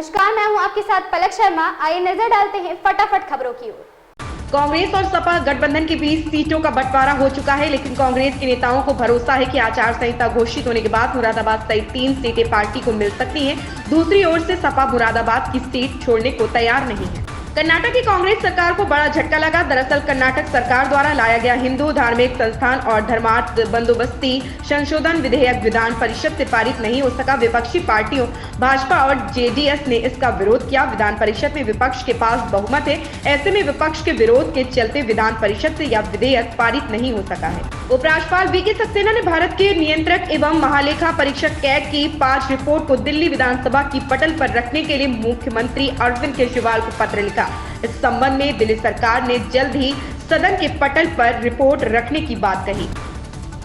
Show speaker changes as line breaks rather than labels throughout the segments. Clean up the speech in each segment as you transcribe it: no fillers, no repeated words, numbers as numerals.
नमस्कार, मैं हूं आपके साथ पलक शर्मा। आइए नजर डालते हैं फटाफट खबरों की ओर।
कांग्रेस और सपा गठबंधन के बीच सीटों का बंटवारा हो चुका है, लेकिन कांग्रेस के नेताओं को भरोसा है कि आचार संहिता घोषित होने के बाद मुरादाबाद सहित 3 सीटें पार्टी को मिल सकती हैं। दूसरी ओर से सपा मुरादाबाद की सीट छोड़ने को तैयार नहीं है। कर्नाटक की कांग्रेस सरकार को बड़ा झटका लगा। दरअसल कर्नाटक सरकार द्वारा लाया गया हिंदू धार्मिक संस्थान और धर्मार्थ बंदोबस्ती संशोधन विधेयक विधान परिषद से पारित नहीं हो सका। विपक्षी पार्टियों भाजपा और जेडीएस ने इसका विरोध किया। विधान परिषद में विपक्ष के पास बहुमत है, ऐसे में विपक्ष के विरोध के चलते विधान परिषद से यह विधेयक पारित नहीं हो सका है। उपराज्यपाल वीके सक्सेना ने भारत के नियंत्रक एवं महालेखा परीक्षक कैग की 5 रिपोर्ट को दिल्ली विधानसभा की पटल पर रखने के लिए मुख्यमंत्री अरविंद केजरीवाल को पत्र लिखा। इस संबंध में दिल्ली सरकार ने जल्द ही सदन के पटल पर रिपोर्ट रखने की बात कही।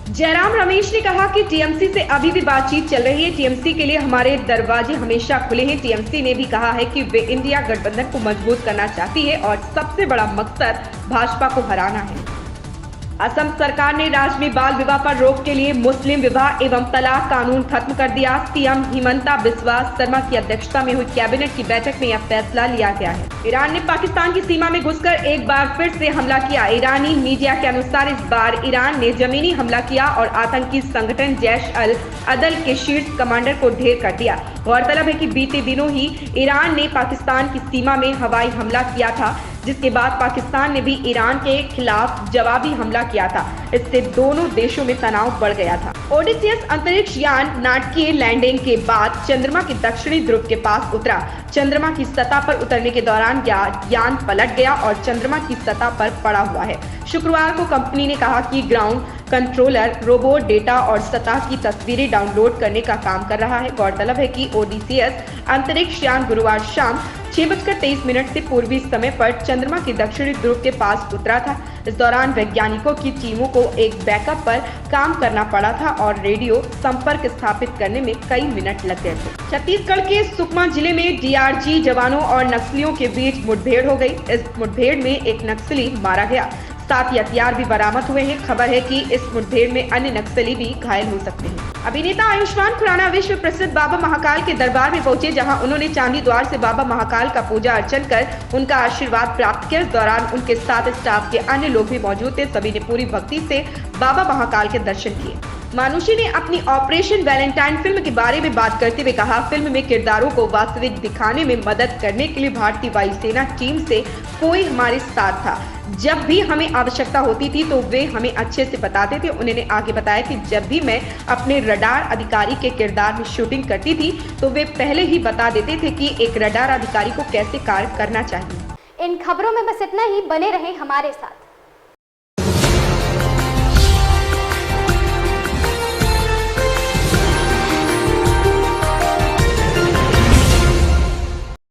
जयराम रमेश ने कहा कि टीएमसी से अभी भी बातचीत चल रही है। टीएमसी के लिए हमारे दरवाजे हमेशा खुले हैं। टीएमसी ने भी कहा है कि वे इंडिया गठबंधन को मजबूत करना चाहती है और सबसे बड़ा मकसद भाजपा को हराना है। असम सरकार ने राज्य में बाल विवाह पर रोक के लिए मुस्लिम विवाह एवं तलाक कानून खत्म कर दिया। सीएम हिमंता बिस्वा शर्मा की अध्यक्षता में हुई कैबिनेट की बैठक में यह फैसला लिया गया है। ईरान ने पाकिस्तान की सीमा में घुसकर एक बार फिर से हमला किया। ईरानी मीडिया के अनुसार इस बार ईरान ने जमीनी हमला किया और आतंकी संगठन जैश अल अदल के शीर्ष कमांडर को ढेर कर दिया। गौरतलब है कि बीते दिनों ही ईरान ने पाकिस्तान की सीमा में हवाई हमला किया था, जिसके बाद पाकिस्तान ने भी ईरान के खिलाफ जवाबी हमला किया था। इससे दोनों देशों में तनाव बढ़ गया था। ओडिसियस अंतरिक्ष यान नाटकीय लैंडिंग के बाद चंद्रमा के दक्षिणी ध्रुव के पास उतरा। चंद्रमा की सतह पर उतरने के दौरान यान पलट गया और चंद्रमा की सतह पर पड़ा हुआ है। शुक्रवार को कंपनी ने कहा कि ग्राउंड कंट्रोलर रोबोट डेटा और सतह की तस्वीरें डाउनलोड करने का काम कर रहा है। गौरतलब है कि ओडिसियस अंतरिक्ष यान गुरुवार शाम 6:23 से पूर्वी समय पर चंद्रमा के दक्षिणी ध्रुव के पास उतरा था। इस दौरान वैज्ञानिकों की टीमों को एक बैकअप पर काम करना पड़ा था और रेडियो संपर्क स्थापित करने में कई मिनट लग गए थे। छत्तीसगढ़ के सुकमा जिले में डीआरजी जवानों और नक्सलियों के बीच मुठभेड़ हो गई। इस मुठभेड़ में एक नक्सली मारा गया, साथ ही हथियार भी बरामद हुए हैं। खबर है कि इस मुठभेड़ में अन्य नक्सली भी घायल हो सकते हैं। अभिनेता आयुष्मान खुराना विश्व प्रसिद्ध बाबा महाकाल के दरबार में पहुंचे, जहां उन्होंने चांदी द्वार से बाबा महाकाल का पूजा अर्चन कर उनका आशीर्वाद प्राप्त किया। इस दौरान उनके साथ स्टाफ के अन्य लोग भी मौजूद थे। सभी ने पूरी भक्ति से बाबा महाकाल के दर्शन किए। मानुषी ने अपनी ऑपरेशन वैलेंटाइन फिल्म के बारे में बात करते हुए कहा, फिल्म में किरदारों को वास्तविक दिखाने में मदद करने के लिए भारतीय वायुसेना टीम से कोई हमारे साथ था। जब भी हमें आवश्यकता होती थी तो वे हमें अच्छे से बताते थे। उन्होंने आगे बताया कि जब भी मैं अपने रडार अधिकारी के किरदार में शूटिंग करती थी तो वे पहले ही बता देते थे कि एक रडार अधिकारी को कैसे कार्य करना चाहिए।
इन खबरों में बस इतना ही। बने रहें हमारे साथ।